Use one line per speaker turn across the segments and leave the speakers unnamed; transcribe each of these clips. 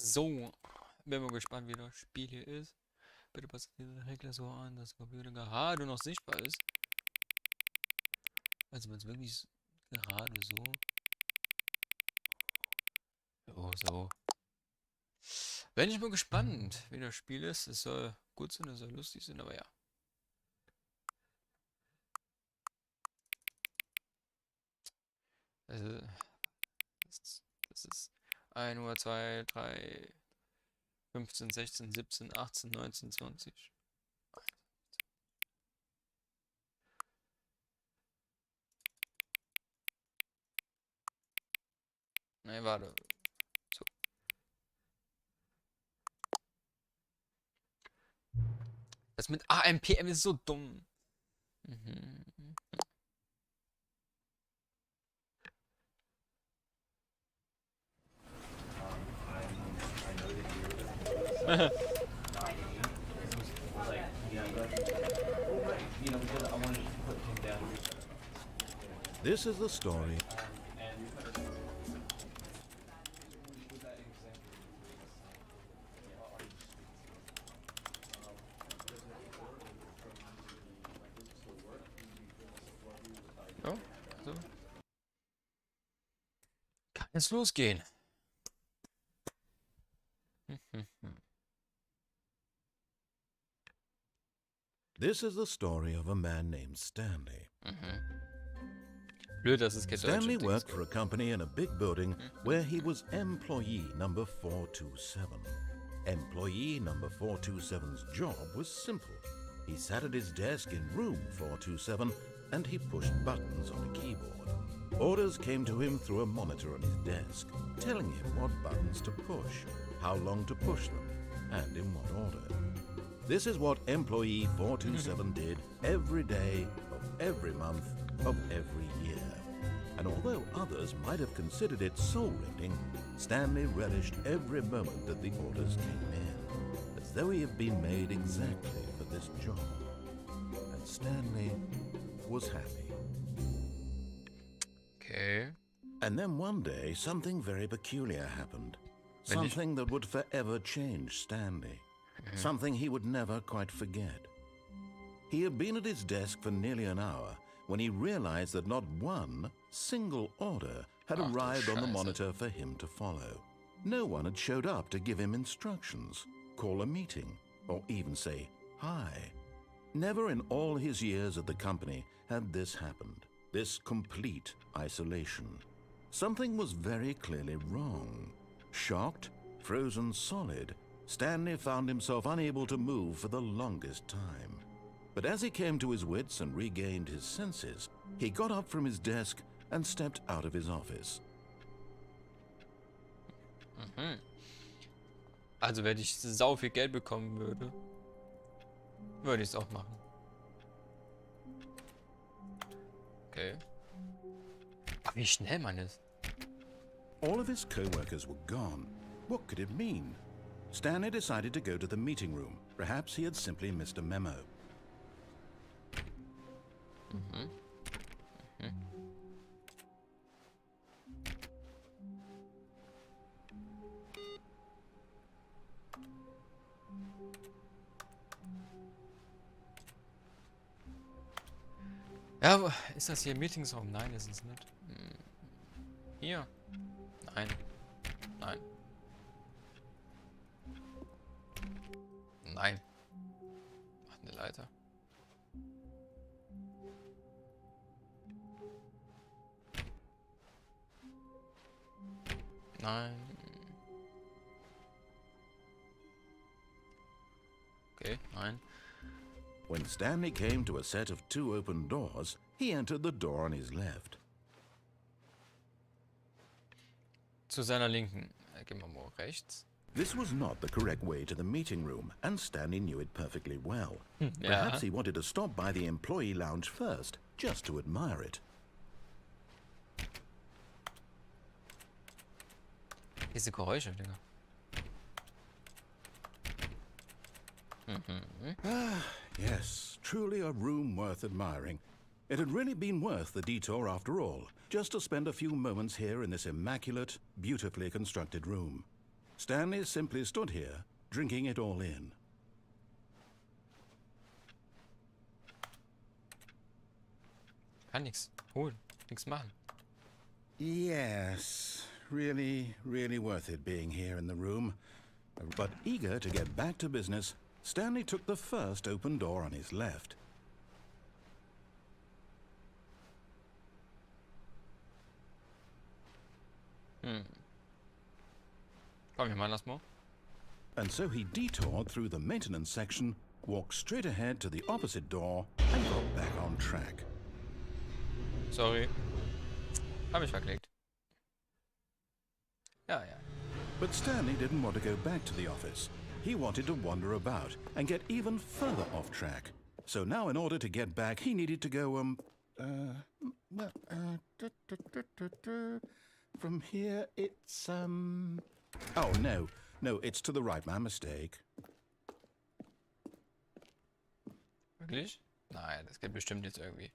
So, bin mal gespannt, wie das Spiel hier ist. Bitte passt diese Regler so an, dass der Computer gerade noch sichtbar ist. Also wenn es wirklich gerade so. So. Bin ich mal gespannt, wie das Spiel ist. Es soll gut sein, es soll lustig sein, aber ja. Also, das ist 1 Uhr, 2, 3, 15, 16, 17, 18, 19, 20. Nein, warte. So. Das mit AMPM ist so dumm. Mhm.
This is the story.
So, so. Kann es losgehen?
This is the story of a man named Stanley.
Blöd, dass es kein
Stanley
deutsches
worked
Dings
for a company in a big building where he was employee number 427. Employee number 427's job was simple. He sat at his desk in room 427 and he pushed buttons on a keyboard. Orders came to him through a monitor on his desk, telling him what buttons to push, how long to push them, and in what order. This is what employee 427 did every day of every month of every year. And although others might have considered it soul-rending, Stanley relished every moment that the orders came in, as though he had been made exactly for this job. And Stanley was happy.
Okay.
And then one day, something very peculiar happened. Something that would forever change Stanley. Something he would never quite forget. He had been at his desk for nearly an hour when he realized that not one single order had arrived on the monitor for him to follow. No one had showed up to give him instructions, call a meeting, or even say hi. Never in all his years at the company had this happened, this complete isolation. Something was very clearly wrong. Shocked, frozen solid, Stanley found himself unable to move for the longest time. But as he came to his wits and regained his senses, he got up from his desk and stepped out of his office.
Also wenn ich sau viel Geld bekommen würde, würde ich es auch machen. Okay. Aber wie schnell man ist.
All of his co-workers were gone. What could it mean? Stanley decided to go to the meeting room. Perhaps he had simply missed a memo.
Ja, ist das hier Meetingsraum? Nein, ist es nicht. Hier? Nein. Nein. Nein. Ach, eine Leiter. Nein. Okay, nein.
When Stanley came to a set of 2 open doors, he entered the door on his left.
Zu seiner Linken. Gehen wir mal rechts.
This was not the correct way to the meeting room, and Stanley knew it perfectly well.
Ja.
Perhaps he wanted to stop by the employee lounge first, just to admire it.
Diese Geräusche, Digga.
Yes, truly a room worth admiring. It had really been worth the detour after all, just to spend a few moments here in this immaculate, beautifully constructed room. Stanley simply stood here, drinking it all in.
Kann nix holen, nix machen.
Yes, really, really worth it being here in the room. But eager to get back to business, Stanley took the first open door on his left.
Komm, wir machen das mal.
And so he detoured through the maintenance section, walked straight ahead to the opposite door, and got back on track.
Sorry. Hab ich verklickt. Ja, ja.
But Stanley didn't want to go back to the office. He wanted to wander about and get even further off track. So now in order to get back, he needed to go, from here it's, oh, no, it's to the right, my mistake.
Wirklich? Nein, das geht bestimmt jetzt irgendwie.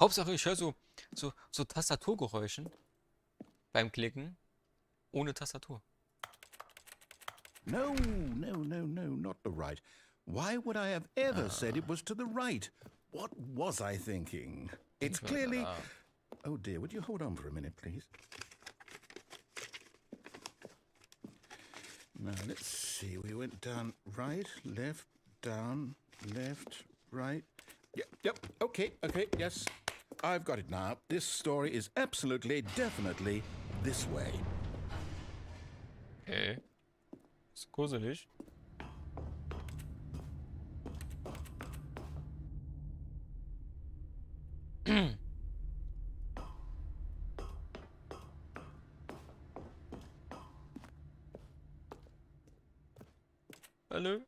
Hauptsache, ich höre so Tastaturgeräuschen beim Klicken ohne Tastatur.
No, not the right. Why would I have ever said it was to the right? What was I thinking? It's clearly... Oh dear, would you hold on for a minute, please? Now, let's see. We went down right, left, down, left, right. Yep, okay, yes. I've got it now. This story is absolutely, definitely this way.
Okay. Ist gruselig. Hallo?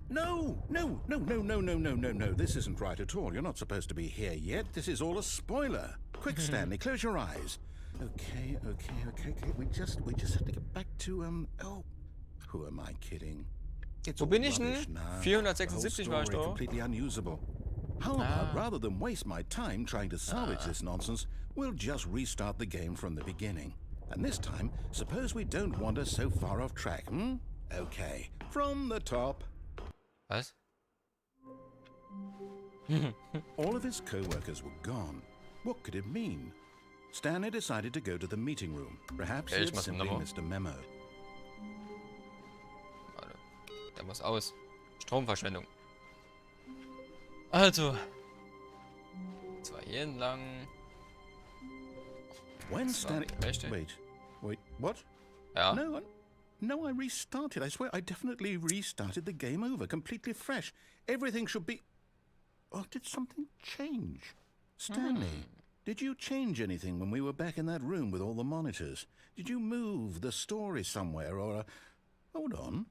No. This isn't right at all. You're not supposed to be here yet. This is all a spoiler. Quick, Stanley, close your eyes. Okay. We just have to get back to, oh, who am I kidding? It's
Wo
all
bin ich
rubbish
denn?
now.
476 war ich
The whole story
doch.
completely unusable. How about, rather than waste my time trying to salvage this nonsense, we'll just restart the game from the beginning. And this time, suppose we don't wander so far off track, hmm? Okay, from the top.
Was?
All of his co-workers were gone. What could it mean? Stanley decided to go to the meeting room. Perhaps he
Ich
had
mach
simply
Nummer.
missed a memo.
Warte. Der muss aus. Stromverschwendung. Also. Zwar hier entlang.
When
Das war
Stanley...
richtig.
Wait, what?
Ja.
No, I restarted. I swear, I definitely restarted the game over, completely fresh. Everything should be... Oh, did something change? Stanley, did you change anything when we were back in that room with all the monitors? Did you move the story somewhere or... Hold on.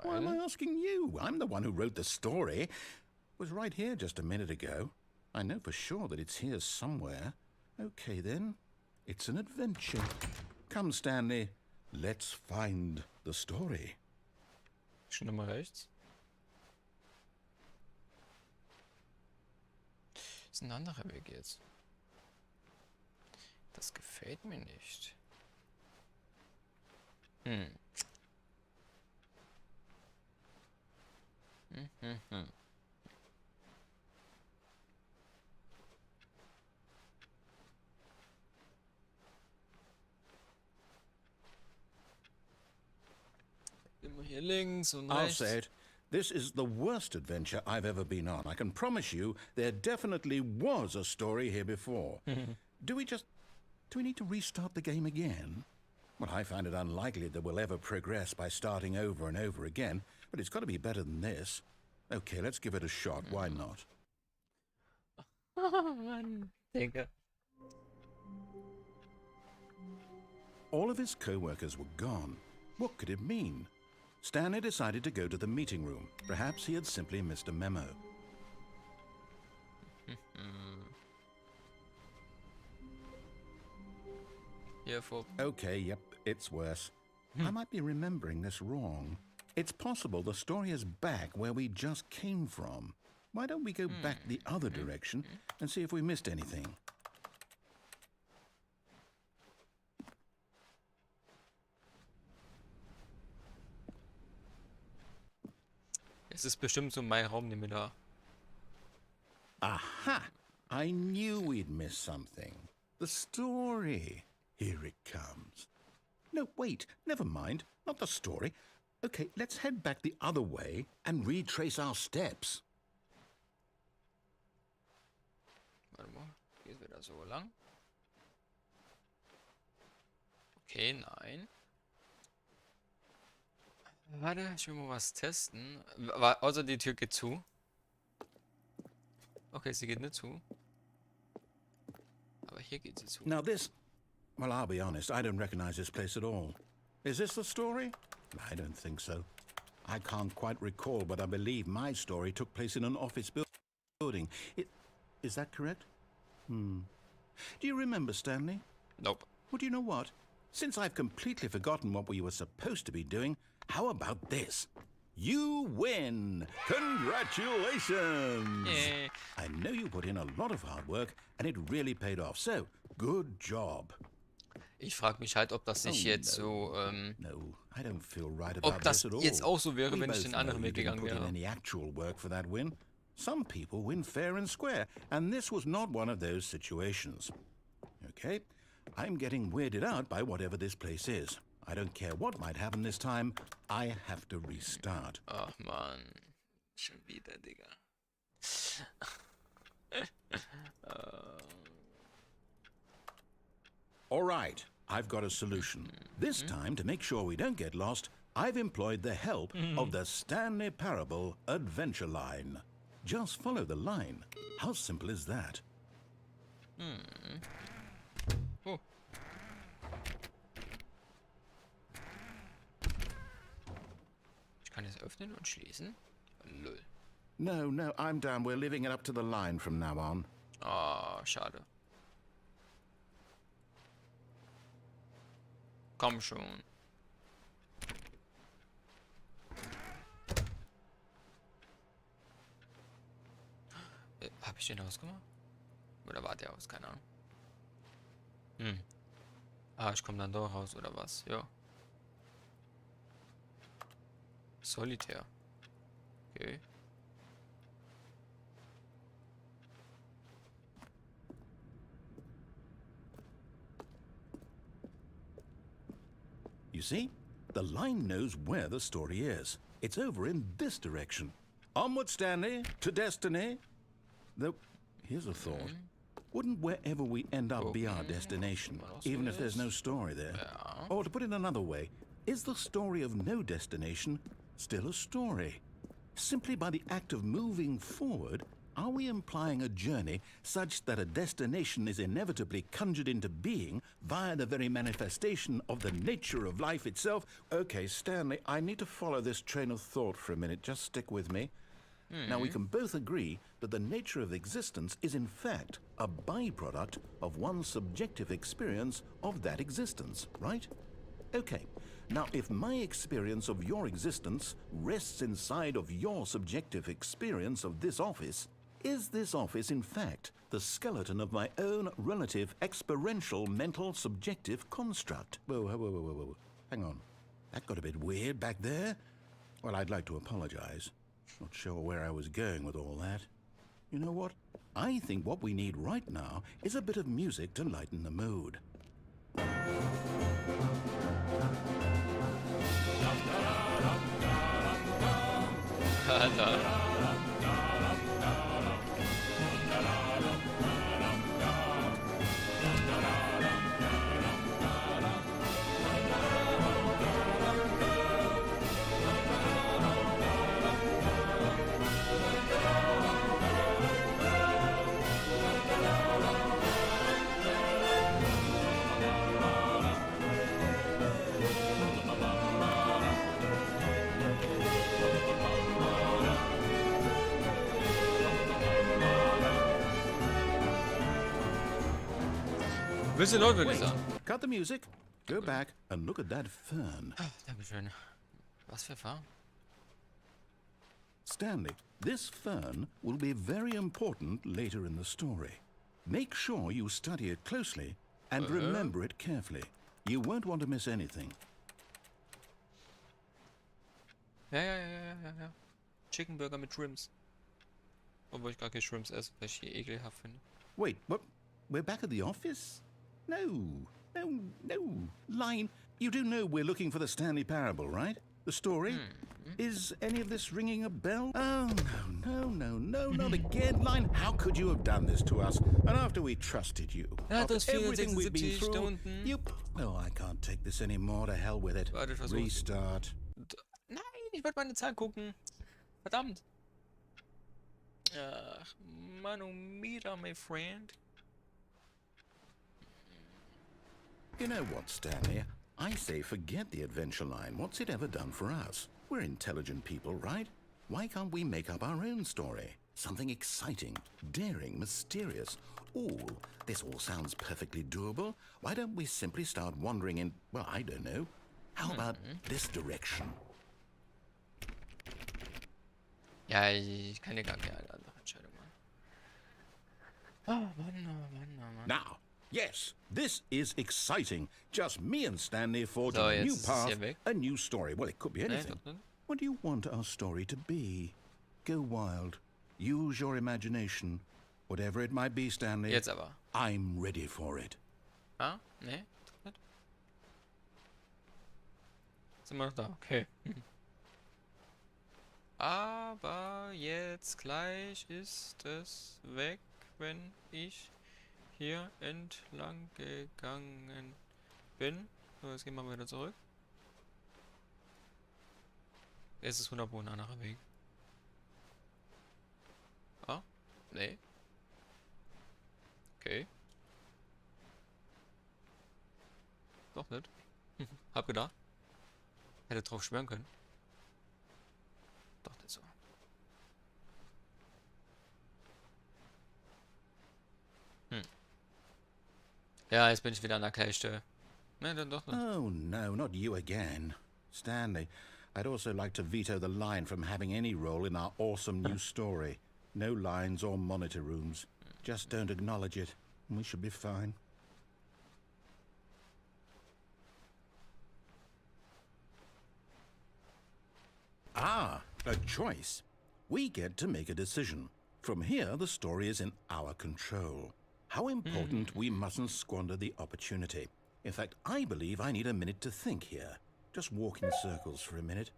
Why am I
Nein.
asking you? I'm the one who wrote the story. It was right here just a minute ago. I know for sure that it's here somewhere. Okay, then. It's an adventure. Come, Stanley. Let's find the story.
Schon nochmal rechts. Das ist ein anderer Weg jetzt. Das gefällt mir nicht. Immer hier links und
I'll
rechts.
say it. This is the worst adventure I've ever been on. I can promise you there definitely was a story here before. Do we need to restart the game again? Well, I find it unlikely that we'll ever progress by starting over and over again, but it's got to be better than this. Okay, let's give it a shot. Why not?
Oh Mann, Digga.
All of his co-workers were gone. What could it mean? Stanley decided to go to the meeting room. Perhaps he had simply missed a memo.
Hier vor.
Okay, yep, it's worse. I might be remembering this wrong. It's possible the story is back where we just came from. Why don't we go back the other direction and see if we missed anything?
Es ist bestimmt so mein Raum, den wir da.
Aha! I knew we'd miss something. The story. Here it comes. No, wait, never mind. Not the story. Okay, let's head back the other way and retrace our steps.
Warte mal, geht wieder so lang. Okay, nein. Warte, ich will mal was testen. Außer die Tür geht zu. Okay, sie geht nicht zu. Aber hier geht sie zu.
Now this... Well, I'll be honest, I don't recognize this place at all. Is this the story? I don't think so. I can't quite recall, but I believe my story took place in an office building. Is that correct? Do you remember, Stanley?
Nope.
Well, do you know what? Since I've completely forgotten what we were supposed to be doing, how about this? You win! Congratulations!
Yay.
I know you put in a lot of hard work, and it really paid off, so good job.
Ich frage mich halt, ob das sich jetzt so,
No, I don't feel right
ob
about
das
this at all.
jetzt auch so wäre,
We
wenn ich
both
den
know
anderen
you
Weg
didn't
gegangen
put in
wäre.
any actual work for that win. Some people win fair and square, and this was not one of those situations. Okay, I'm getting weirded out by whatever this place is. I don't care what might happen this time. I have to restart.
Ach man, schon wieder, Digga.
All right, I've got a solution. This time, to make sure we don't get lost, I've employed the help of the Standley Parable Adventure Line. Just follow the line. How simple is that?
Oh. Ich kann es öffnen und schließen. Lol.
No, I'm down. We're leaving it up to the line from now on.
Ah, schade. Komm schon. Hab ich den ausgemacht? Oder war der aus? Keine Ahnung. Ah, ich komme dann doch raus, oder was? Ja. Solitär. Okay.
You see? The line knows where the story is. It's over in this direction. Onward, Stanley, to destiny. Though, here's a thought. Wouldn't wherever we end up be our destination, even if there's no story there? Or to put it another way, is the story of no destination still a story? Simply by the act of moving forward, are we implying a journey such that a destination is inevitably conjured into being via the very manifestation of the nature of life itself? Okay, Stanley, I need to follow this train of thought for a minute. Just stick with me. Now, we can both agree that the nature of existence is in fact a byproduct of one's subjective experience of that existence, right? Okay, now if my experience of your existence rests inside of your subjective experience of this office, is this office in fact the skeleton of my own relative experiential mental subjective construct? Whoa. Hang on. That got a bit weird back there. Well, I'd like to apologize. Not sure where I was going with all that. You know what? I think what we need right now is a bit of music to lighten the mood.
Alter. Bisschen laut, würde ich sagen.
Cut the music, go back and look at that fern.
Dankeschön. Was für Farben?
Stanley, this fern will be very important later in the story. Make sure you study it closely and remember it carefully. You won't want to miss anything.
Ja. Chicken Burger mit Shrimps. Obwohl ich gar keine Shrimps esse, weil ich die ekelhaft finde.
Wait, what? We're back at the office? No. Line, you do know we're looking for the Standley Parable, right? The story? Is any of this ringing a bell? Oh, no, not again. Line, how could you have done this to us? And after we trusted you.
Ja,
after
das
everything we've been
476 da
through,
unten.
you... Oh, I can't take this anymore. To hell with it.
Warte, ich versuch's.
Restart.
Nein, ich wollte meine Zahl gucken. Verdammt. Ach, Manometer, my friend.
You know what, Stanley? I say forget the adventure line. What's it ever done for us? We're intelligent people, right? Why can't we make up our own story? Something exciting, daring, mysterious. Ooh, this all sounds perfectly doable. Why don't we simply start wandering in, well, I don't know. How about this direction?
Ja, ich kann dir gar keine andere Entscheidung machen. Oh, Mann.
Now, yes, this is exciting. Just me and Stanley forging
So,
a new
jetzt ist es
path,
hier weg.
a new story. Well, it could be
Nee,
anything.
doch nicht.
What do you want our story to be? Go wild. Use your imagination. Whatever it might be, Stanley,
Jetzt aber.
I'm ready for it.
Ah, nee, doch nicht. Sind wir noch da? Okay. Aber jetzt gleich ist es weg, wenn ich hier entlang gegangen bin. So, jetzt gehen wir wieder zurück. Es ist 100 ein anderer Weg. Ah, nee. Okay. Doch nicht. Hab gedacht. Hätte drauf schwören können. Doch nicht so. Ja, jetzt bin ich wieder an der gleichen Stelle. Ne, dann doch nicht.
Oh, no, not you again. Stanley, I'd also like to veto the line from having any role in our awesome new story. No lines or monitor rooms. Just don't acknowledge it, and we should be fine. Ah, a choice. We get to make a decision. From here, the story is in our control. How important we mustn't squander the opportunity. In fact, I believe I need a minute to think here. Just walk in circles for a minute.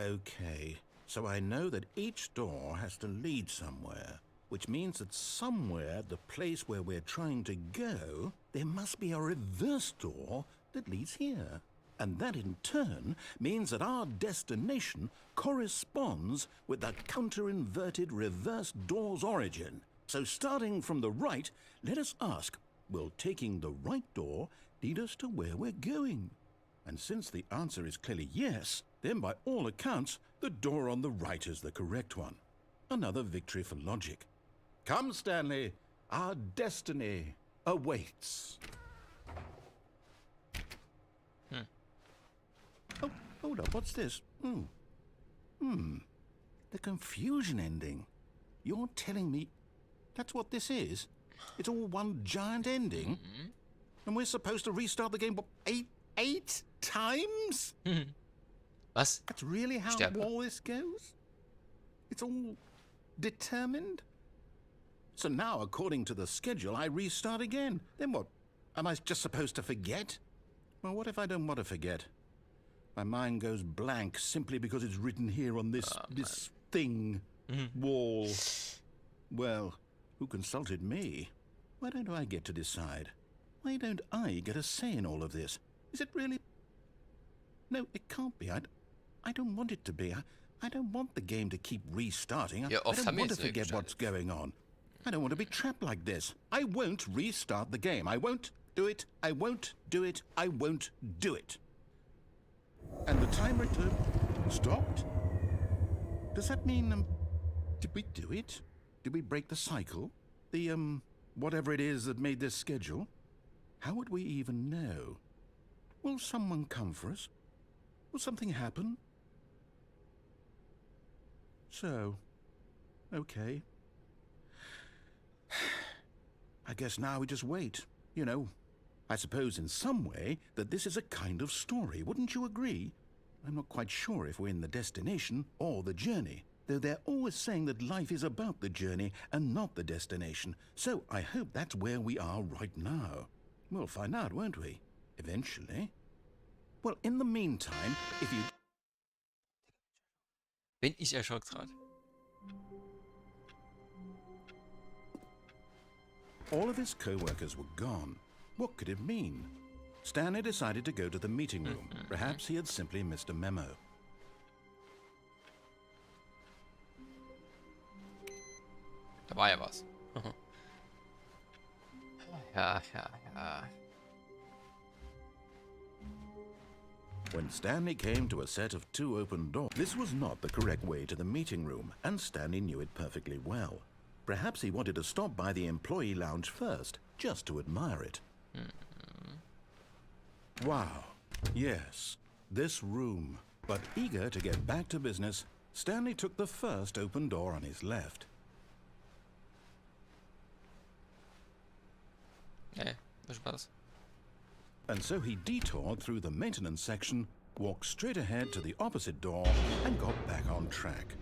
Okay, so I know that each door has to lead somewhere, which means that somewhere, the place where we're trying to go, there must be a reverse door that leads here. And that in turn means that our destination corresponds with the counter-inverted reverse door's origin. So starting from the right, let us ask, will taking the right door lead us to where we're going? And since the answer is clearly yes, then by all accounts, the door on the right is the correct one. Another victory for logic. Come, Stanley, our destiny awaits. Oh, hold up, what's this? The confusion ending. You're telling me that's what this is? It's all one giant ending? And we're supposed to restart the game, what, eight times?
Was?
That's really how all this goes? It's all determined? So now, according to the schedule, I restart again. Then what? Am I just supposed to forget? Well, what if I don't want to forget? My mind goes blank simply because it's written here on this thing, wall. Well, who consulted me? Why don't I get to decide? Why don't I get a say in all of this? Is it really? No, it can't be. I don't want it to be. I don't want the game to keep restarting. I don't want to forget what's going on. I don't want to be trapped like this. I won't restart the game. I won't do it. I won't do it. I won't do it. And the timer stopped? Does that mean, did we do it? Did we break the cycle? The, whatever it is that made this schedule? How would we even know? Will someone come for us? Will something happen? So, okay. I guess now we just wait. You know, I suppose in some way that this is a kind of story, wouldn't you agree? I'm not quite sure if we're in the destination or the journey, though they're always saying that life is about the journey and not the destination, so I hope that's where we are right now. We'll find out, won't we? Eventually. Well, in the meantime, if you...
Bin ich erschreckt gerade.
All of his co-workers were gone. What could it mean? Stanley decided to go to the meeting room. Perhaps he had simply missed a memo.
Da war ja was. Ja.
When Stanley came to a set of 2 open doors, this was not the correct way to the meeting room, and Stanley knew it perfectly well. Perhaps he wanted to stop by the employee lounge first, just to admire it. Wow, yes, this room. But eager to get back to business, Stanley took the first open door on his left.
Ey, viel Spaß.
And so he detoured through the maintenance section, walked straight ahead to the opposite door, and got back on track.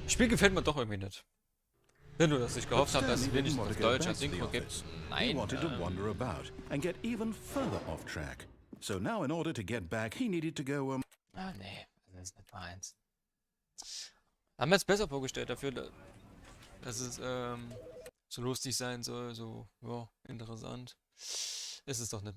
Das Spiel gefällt mir doch irgendwie nicht. Nicht nur, dass ich gehofft habe, dass es
Stanley didn't
wenigstens
want
auf
to go
Deutsch
back
als
to the
Synchro gibt.
office. He
Nein,
wanted to wander about and get even further off track. So now in order to get back, he needed to go,
Ah, nee, das ist nicht meins. Haben wir jetzt besser vorgestellt dafür, dass es so lustig sein soll, so, ja, interessant. Ist es doch nicht.